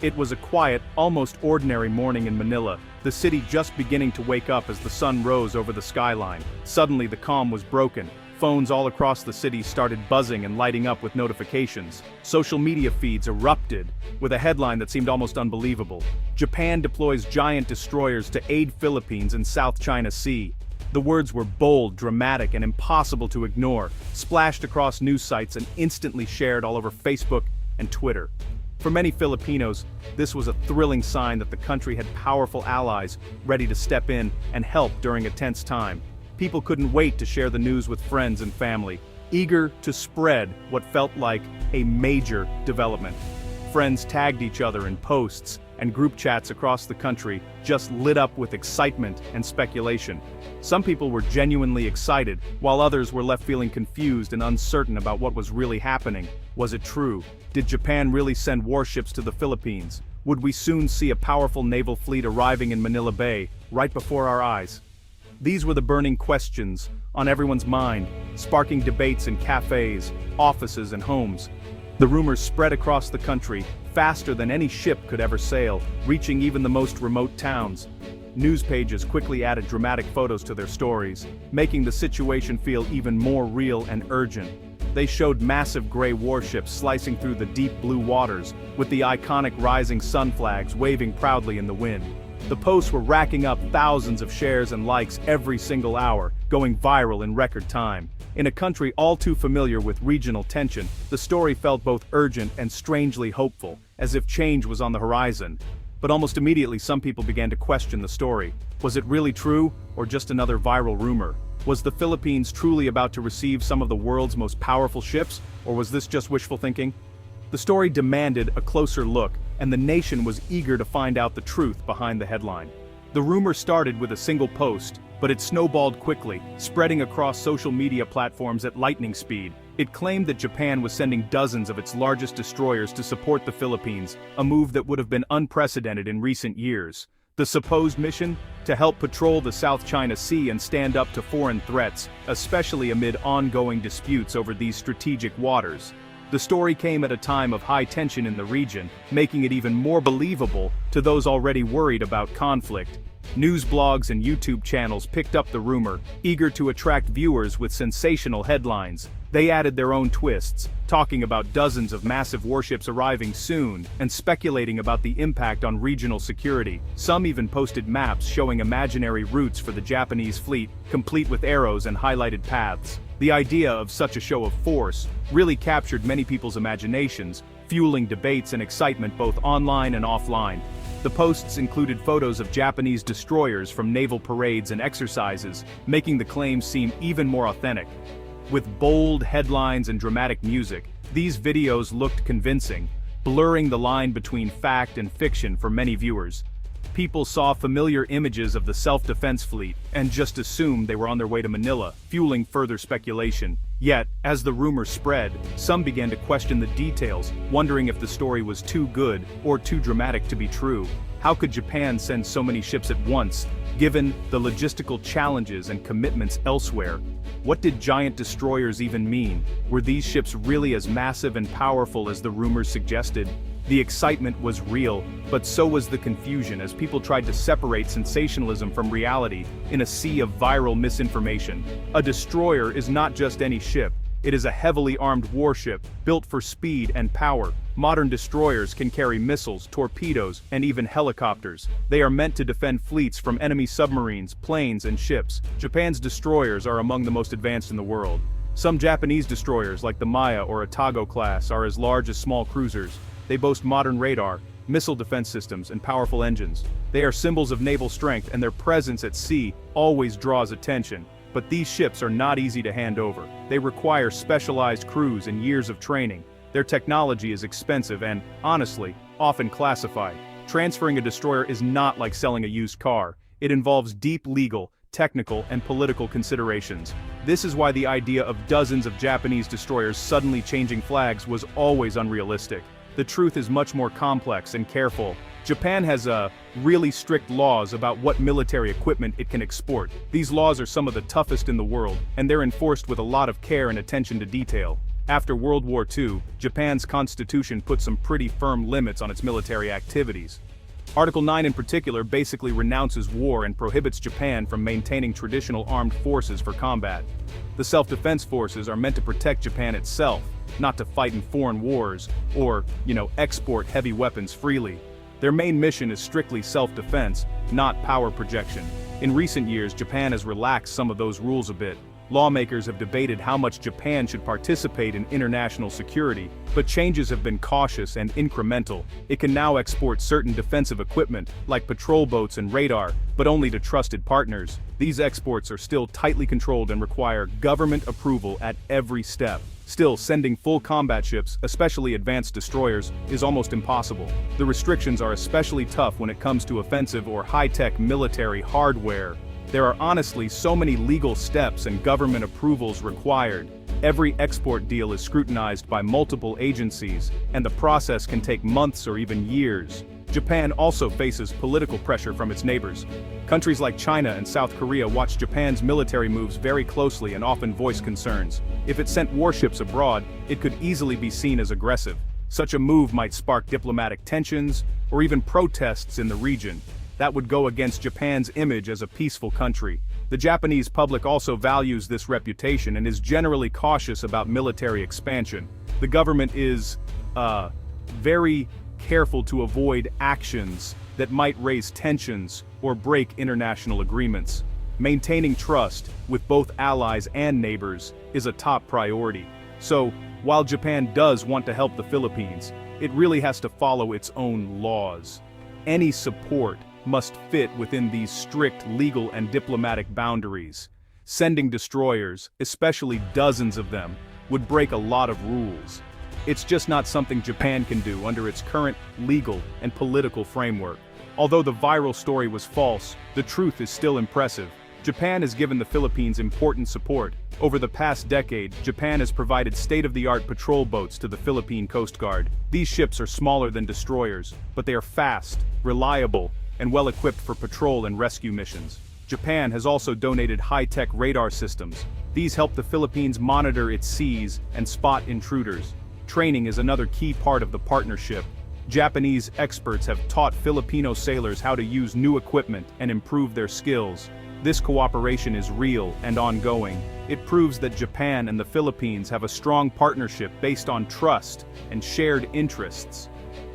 It was a quiet, almost ordinary morning in Manila, the city just beginning to wake up as the sun rose over the skyline. Suddenly the calm was broken. Phones all across the city started buzzing and lighting up with notifications. Social media feeds erupted, with a headline that seemed almost unbelievable. Japan deploys giant destroyers to aid Philippines in South China Sea. The words were bold, dramatic, and impossible to ignore, splashed across news sites and instantly shared all over Facebook and Twitter. For many Filipinos, this was a thrilling sign that the country had powerful allies ready to step in and help during a tense time. People couldn't wait to share the news with friends and family, eager to spread what felt like a major development. Friends tagged each other in posts, and group chats across the country just lit up with excitement and speculation. Some people were genuinely excited, while others were left feeling confused and uncertain about what was really happening. Was it true? Did Japan really send warships to the Philippines? Would we soon see a powerful naval fleet arriving in Manila Bay, right before our eyes? These were the burning questions on everyone's mind, sparking debates in cafes, offices, and homes. The rumors spread across the country, faster than any ship could ever sail, reaching even the most remote towns. News pages quickly added dramatic photos to their stories, making the situation feel even more real and urgent. They showed massive gray warships slicing through the deep blue waters, with the iconic rising sun flags waving proudly in the wind. The posts were racking up thousands of shares and likes every single hour, going viral in record time. In a country all too familiar with regional tension, the story felt both urgent and strangely hopeful, as if change was on the horizon. But almost immediately some people began to question the story. Was it really true, or just another viral rumor? Was the Philippines truly about to receive some of the world's most powerful ships, or was this just wishful thinking? The story demanded a closer look, and the nation was eager to find out the truth behind the headline. The rumor started with a single post, but it snowballed quickly, spreading across social media platforms at lightning speed. It claimed that Japan was sending dozens of its largest destroyers to support the Philippines, a move that would have been unprecedented in recent years. The supposed mission? To help patrol the South China Sea and stand up to foreign threats, especially amid ongoing disputes over these strategic waters. The story came at a time of high tension in the region, making it even more believable to those already worried about conflict. News blogs and YouTube channels picked up the rumor, eager to attract viewers with sensational headlines. They added their own twists, talking about dozens of massive warships arriving soon, and speculating about the impact on regional security. Some even posted maps showing imaginary routes for the Japanese fleet, complete with arrows and highlighted paths. The idea of such a show of force really captured many people's imaginations, fueling debates and excitement both online and offline. The posts included photos of Japanese destroyers from naval parades and exercises, making the claims seem even more authentic. With bold headlines and dramatic music, these videos looked convincing, blurring the line between fact and fiction for many viewers. People saw familiar images of the self-defense fleet and just assumed they were on their way to Manila, fueling further speculation. Yet, as the rumor spread, some began to question the details, wondering if the story was too good or too dramatic to be true. How could Japan send so many ships at once, given the logistical challenges and commitments elsewhere? What did giant destroyers even mean? Were these ships really as massive and powerful as the rumors suggested? The excitement was real, but so was the confusion as people tried to separate sensationalism from reality in a sea of viral misinformation. A destroyer is not just any ship. It is a heavily armed warship, built for speed and power. Modern destroyers can carry missiles, torpedoes, and even helicopters. They are meant to defend fleets from enemy submarines, planes, and ships. Japan's destroyers are among the most advanced in the world. Some Japanese destroyers, like the Maya or Atago class, are as large as small cruisers. They boast modern radar, missile defense systems, and powerful engines. They are symbols of naval strength, and their presence at sea always draws attention. But these ships are not easy to hand over. They require specialized crews and years of training. Their technology is expensive and, honestly, often classified. Transferring a destroyer is not like selling a used car. It involves deep legal, technical, and political considerations. This is why the idea of dozens of Japanese destroyers suddenly changing flags was always unrealistic. The truth is much more complex and careful. Japan has really strict laws about what military equipment it can export. These laws are some of the toughest in the world, and they're enforced with a lot of care and attention to detail. After World War II, Japan's constitution put some pretty firm limits on its military activities. Article 9 in particular basically renounces war and prohibits Japan from maintaining traditional armed forces for combat. The self-defense forces are meant to protect Japan itself, not to fight in foreign wars, or, export heavy weapons freely. Their main mission is strictly self-defense, not power projection. In recent years, Japan has relaxed some of those rules a bit. Lawmakers have debated how much Japan should participate in international security, but changes have been cautious and incremental. It can now export certain defensive equipment, like patrol boats and radar, but only to trusted partners. These exports are still tightly controlled and require government approval at every step. Still, sending full combat ships, especially advanced destroyers, is almost impossible. The restrictions are especially tough when it comes to offensive or high-tech military hardware. There are honestly so many legal steps and government approvals required. Every export deal is scrutinized by multiple agencies, and the process can take months or even years. Japan also faces political pressure from its neighbors. Countries like China and South Korea watch Japan's military moves very closely and often voice concerns. If it sent warships abroad, it could easily be seen as aggressive. Such a move might spark diplomatic tensions, or even protests in the region. That would go against Japan's image as a peaceful country. The Japanese public also values this reputation and is generally cautious about military expansion. The government is, very careful to avoid actions that might raise tensions or break international agreements. Maintaining trust with both allies and neighbors is a top priority. So, while Japan does want to help the Philippines, it really has to follow its own laws. Any support must fit within these strict legal and diplomatic boundaries. Sending destroyers, especially dozens of them, would break a lot of rules. It's just not something Japan can do under its current legal and political framework. Although the viral story was false, the truth is still impressive. Japan has given the Philippines important support. Over the past decade, Japan has provided state-of-the-art patrol boats to the Philippine Coast Guard. These ships are smaller than destroyers, but they are fast, reliable, and well-equipped for patrol and rescue missions. Japan has also donated high-tech radar systems. These help the Philippines monitor its seas and spot intruders. Training is another key part of the partnership. Japanese experts have taught Filipino sailors how to use new equipment and improve their skills. This cooperation is real and ongoing. It proves that Japan and the Philippines have a strong partnership based on trust and shared interests.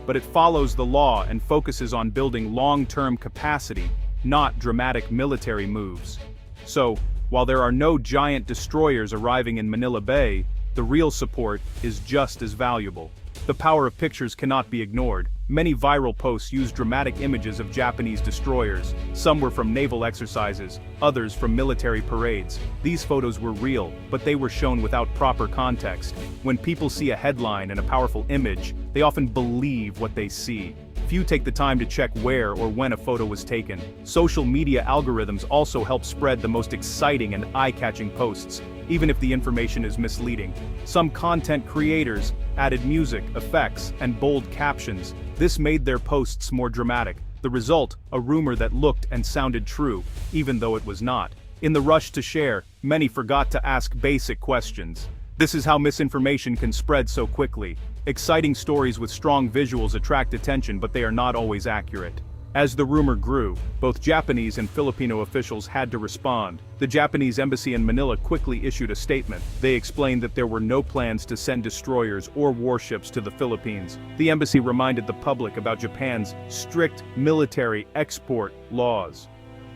But it follows the law and focuses on building long-term capacity, not dramatic military moves. So, while there are no giant destroyers arriving in Manila Bay, the real support is just as valuable. The power of pictures cannot be ignored. Many viral posts use dramatic images of Japanese destroyers. Some were from naval exercises, others from military parades. These photos were real, but they were shown without proper context. When people see a headline and a powerful image, they often believe what they see. Few take the time to check where or when a photo was taken. Social media algorithms also help spread the most exciting and eye-catching posts, even if the information is misleading. Some content creators added music, effects, and bold captions. This made their posts more dramatic. The result, a rumor that looked and sounded true, even though it was not. In the rush to share, many forgot to ask basic questions. This is how misinformation can spread so quickly. Exciting stories with strong visuals attract attention, but they are not always accurate. As the rumor grew, both Japanese and Filipino officials had to respond. The Japanese embassy in Manila quickly issued a statement. They explained that there were no plans to send destroyers or warships to the Philippines. The embassy reminded the public about Japan's strict military export laws.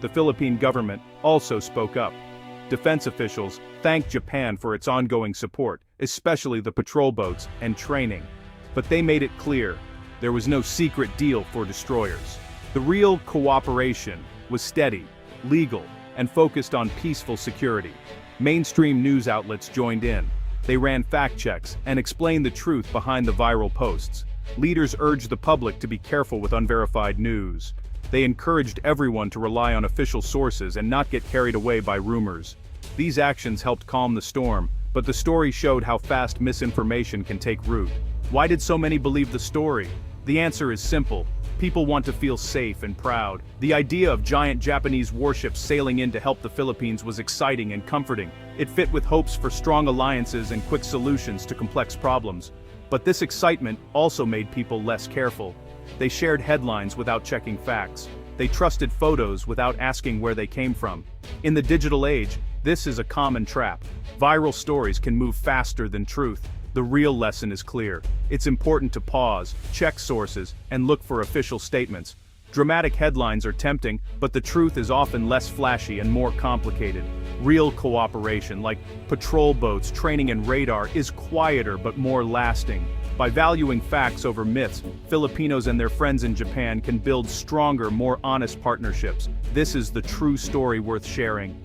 The Philippine government also spoke up. Defense officials thanked Japan for its ongoing support, especially the patrol boats and training. But they made it clear, there was no secret deal for destroyers. The real cooperation was steady, legal, and focused on peaceful security. Mainstream news outlets joined in. They ran fact checks and explained the truth behind the viral posts. Leaders urged the public to be careful with unverified news. They encouraged everyone to rely on official sources and not get carried away by rumors. These actions helped calm the storm, but the story showed how fast misinformation can take root. Why did so many believe the story? The answer is simple. People want to feel safe and proud. The idea of giant Japanese warships sailing in to help the Philippines was exciting and comforting. It fit with hopes for strong alliances and quick solutions to complex problems. But this excitement also made people less careful. They shared headlines without checking facts. They trusted photos without asking where they came from. In the digital age, this is a common trap. Viral stories can move faster than truth. The real lesson is clear. It's important to pause, check sources, and look for official statements. Dramatic headlines are tempting, but the truth is often less flashy and more complicated. Real cooperation, like patrol boats, training and radar, is quieter but more lasting. By valuing facts over myths, Filipinos and their friends in Japan can build stronger, more honest partnerships. This is the true story worth sharing.